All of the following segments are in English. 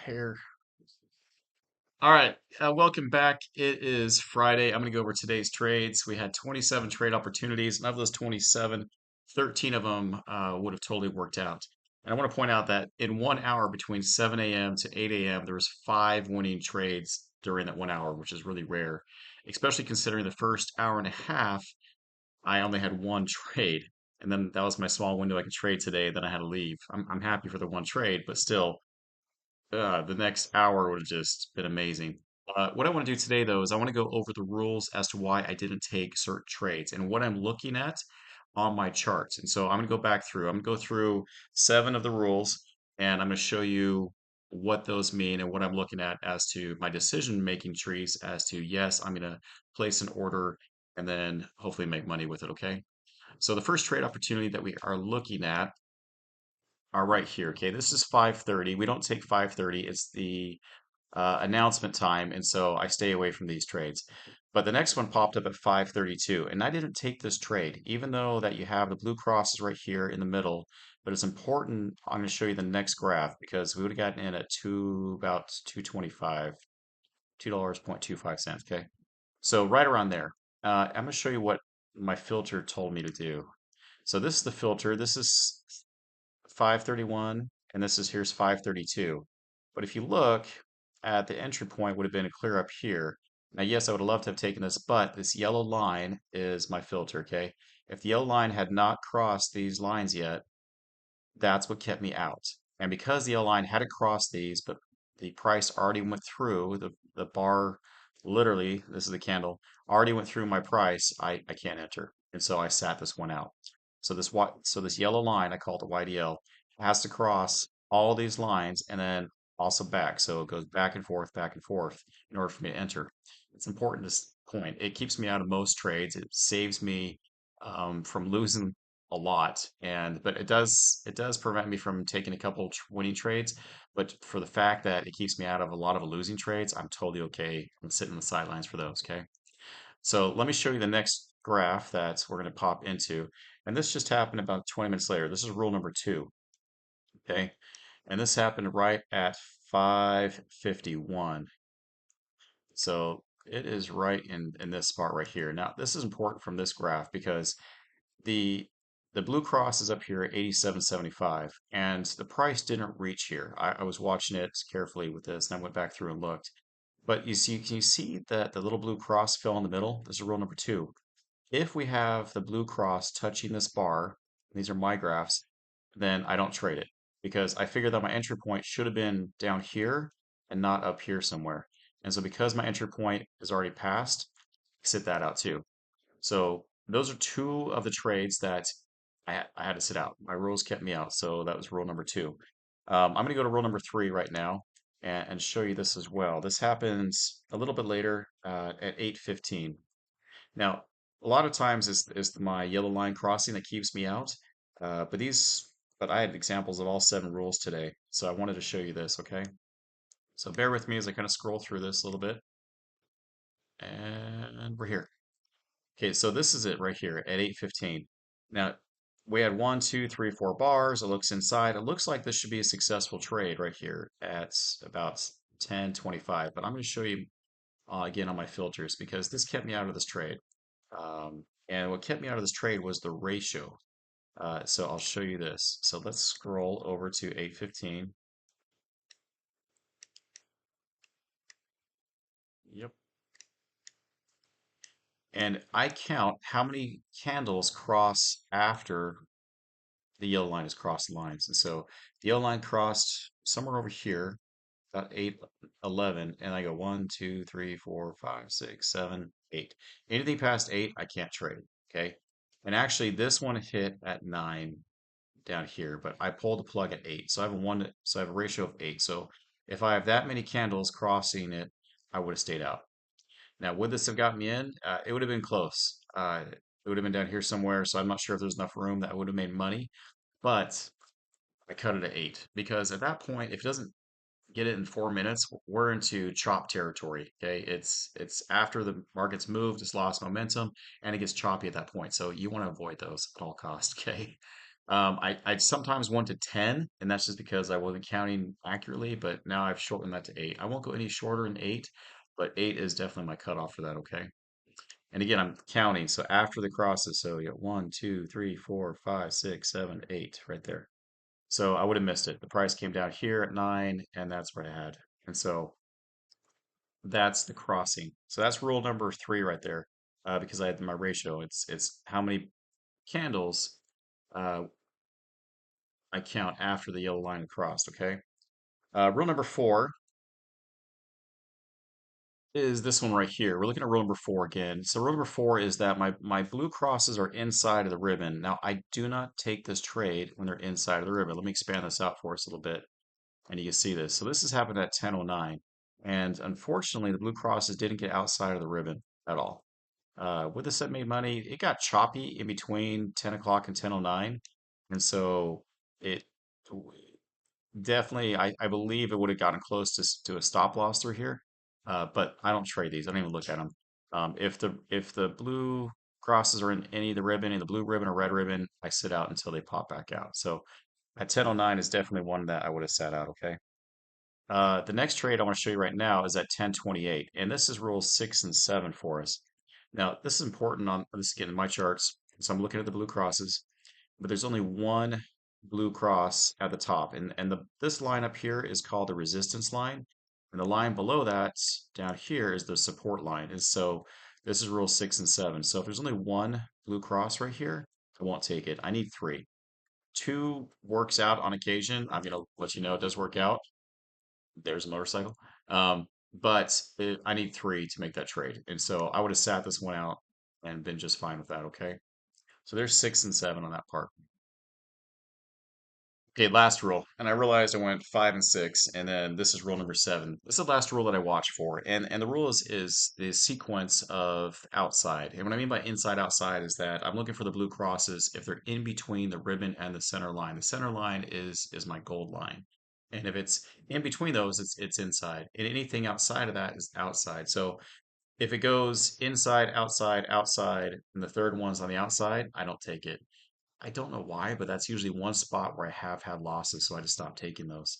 hair. All right, welcome back. It is Friday. I'm going to go over today's trades. We had 27 trade opportunities, and of those 27, 13 of them would have totally worked out. And I want to point out that in 1 hour between 7 a.m. to 8 a.m., there was five winning trades during that 1 hour, which is really rare, especially considering the first hour and a half, I only had one trade. And then that was my small window I could trade today. Then I had to leave. I'm happy for the one trade, but still, the next hour would have just been amazing. What I want to do today, though, is I want to go over the rules as to why I didn't take certain trades and what I'm looking at on my charts. And so I'm going to go back through. I'm going to go through seven of the rules, and I'm going to show you what those mean and what I'm looking at as to my decision-making trees as to, yes, I'm going to place an order and then hopefully make money with it, okay? So the first trade opportunity that we are looking at are right here. Okay, this is 5:30. We don't take 5:30. It's the announcement time, and so I stay away from these trades. But the next one popped up at 5:32, and I didn't take this trade, even though that you have the blue crosses right here in the middle. But it's important. I'm going to show you the next graph because we would have gotten in at about 225, $2.25. Okay, so right around there. I'm going to show you what my filter told me to do. So this is the filter. This is 531, and here's 532. But if you look at the entry point would have been clear up here. Now, yes, I would have loved to have taken this, but this yellow line is my filter, okay? If the yellow line had not crossed these lines yet, that's what kept me out. And because the yellow line hadn't crossed these, but the price already went through, the bar, literally, this is the candle, already went through my price, I can't enter. And so I sat this one out. So this yellow line, I call it the YDL, has to cross all these lines and then also back. So it goes back and forth in order for me to enter. It's important to point. It keeps me out of most trades. It saves me from losing a lot, and but it does prevent me from taking a couple winning trades. But for the fact that it keeps me out of a lot of losing trades, I'm totally okay. I'm sitting on the sidelines for those. Okay. So let me show you the next graph that we're going to pop into. And this just happened about 20 minutes later. This is rule number two. Okay. And this happened right at 5:51. So it is right in this spot right here. Now, this is important from this graph because the the Blue Cross is up here at 87.75, and the price didn't reach here. I was watching it carefully with this, and I went back through and looked. But can you see that the little blue cross fell in the middle? This is rule number two. If we have the blue cross touching this bar, these are my graphs, then I don't trade it because I figured that my entry point should have been down here and not up here somewhere. And so because my entry point is already passed, sit that out too. So those are two of the trades that I had to sit out. My rules kept me out, so that was rule number two. I'm going to go to rule number three right now and show you this as well. This happens a little bit later at 8:15. Now, a lot of times is my yellow line crossing that keeps me out, but I had examples of all seven rules today, so I wanted to show you this. Okay, so bear with me as I kind of scroll through this a little bit, and we're here. Okay, so this is it right here at 8:15. Now, we had one, two, three, four bars. It looks inside. It looks like this should be a successful trade right here at about 10:25. But I'm going to show you again on my filters because this kept me out of this trade. And what kept me out of this trade was the ratio. So I'll show you this. So let's scroll over to 8:15. Yep. And I count how many candles cross after the yellow line has crossed the lines. And so the yellow line crossed somewhere over here, about 8:11, and I go 1, 2, 3, 4, 5, 6, 7, 8. Anything past 8, I can't trade. Okay. And actually, this one hit at 9 down here, but I pulled the plug at 8. So I have a ratio of 8. So if I have that many candles crossing it, I would have stayed out. Now, would this have got me in? It would have been close. It would have been down here somewhere, so I'm not sure if there's enough room that I would have made money. But I cut it at 8 because at that point, if it doesn't get it in 4 minutes, we're into chop territory. Okay, it's after the market's moved, it's lost momentum, and it gets choppy at that point. So you want to avoid those at all costs. Okay, I sometimes 1 to 10, and that's just because I wasn't counting accurately, but now I've shortened that to 8. I won't go any shorter than 8, but 8 is definitely my cutoff for that, okay? And again, I'm counting, so after the crosses, so you got 1, 2, 3, 4, 5, 6, 7, 8, right there. So I would have missed it. The price came down here at 9, and that's what I had. And so that's the crossing. So that's rule number 3 right there, because I had my ratio. It's how many candles uh, I count after the yellow line crossed, okay? Rule number 4 is this one right here. We're looking at rule number 4 again. So rule number 4 is that my blue crosses are inside of the ribbon. Now I do not take this trade when they're inside of the ribbon. Let me expand this out for us a little bit, and you can see this. So this has happened at 10:09, and unfortunately the blue crosses didn't get outside of the ribbon at all. Would this have made money? It got choppy in between 10 o'clock and 10:09, and so it definitely, I believe it would have gotten close to a stop loss through here, but I don't trade these. I don't even look at them. If the blue crosses are in any of the ribbon, in the blue ribbon or red ribbon, I sit out until they pop back out. So at 10:09 is definitely one that I would have sat out. Okay. The next trade I want to show you right now is at 10:28, and this is rules 6 and 7 for us. Now, this is important on this again in my charts. So I'm looking at the blue crosses, but there's only one blue cross at the top, and this line up here is called the resistance line, and the line below that down here is the support line. And so this is rule 6 and 7. So if there's only one blue cross right here, I won't take it. I need three. Two works out on occasion. I'm gonna let you know it does work out. There's a motorcycle. But I need three to make that trade. And so I would have sat this one out and been just fine with that, okay? So there's 6 and 7 on that part. Okay, last rule. And I realized I went 5 and 6, and then this is rule number 7. This is the last rule that I watch for. And the rule is the sequence of outside. And what I mean by inside outside is that I'm looking for the blue crosses if they're in between the ribbon and the center line. The center line is my gold line. And if it's in between those, it's inside. And anything outside of that is outside. So if it goes inside, outside, outside, and the third one's on the outside, I don't take it. I don't know why, but that's usually one spot where I have had losses, so I just stopped taking those.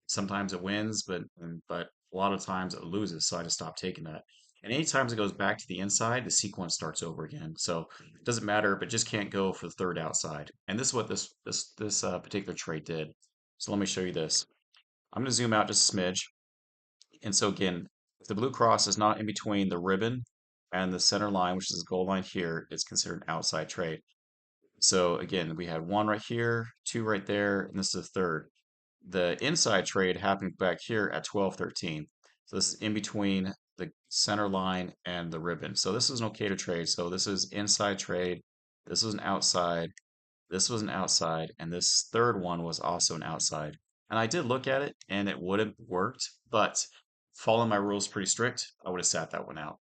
Sometimes it wins, but a lot of times it loses, so I just stopped taking that. And anytime it goes back to the inside, the sequence starts over again. So it doesn't matter, but just can't go for the third outside. And this is what this particular trade did. So let me show you this. I'm going to zoom out just a smidge. And so again, if the blue cross is not in between the ribbon and the center line, which is the gold line here, it's considered an outside trade. So again, we had one right here, two right there, and this is the third. The inside trade happened back here at 12:13. So this is in between the center line and the ribbon. So this is an okay to trade. So this is inside trade. This was an outside. This was an outside. And this third one was also an outside. And I did look at it and it would have worked, but following my rules pretty strict, I would have sat that one out.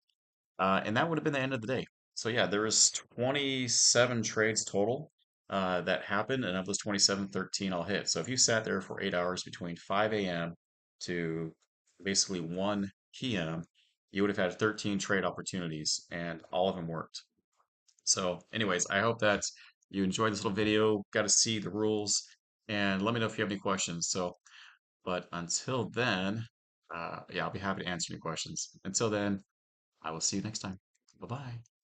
And that would have been the end of the day. So yeah, there was 27 trades total that happened, and of those 27, 13 all hit. So if you sat there for 8 hours between 5 a.m. to basically 1 p.m., you would have had 13 trade opportunities, and all of them worked. So anyways, I hope that you enjoyed this little video, got to see the rules, and let me know if you have any questions. So, but until then, yeah, I'll be happy to answer any questions. Until then, I will see you next time. Bye bye.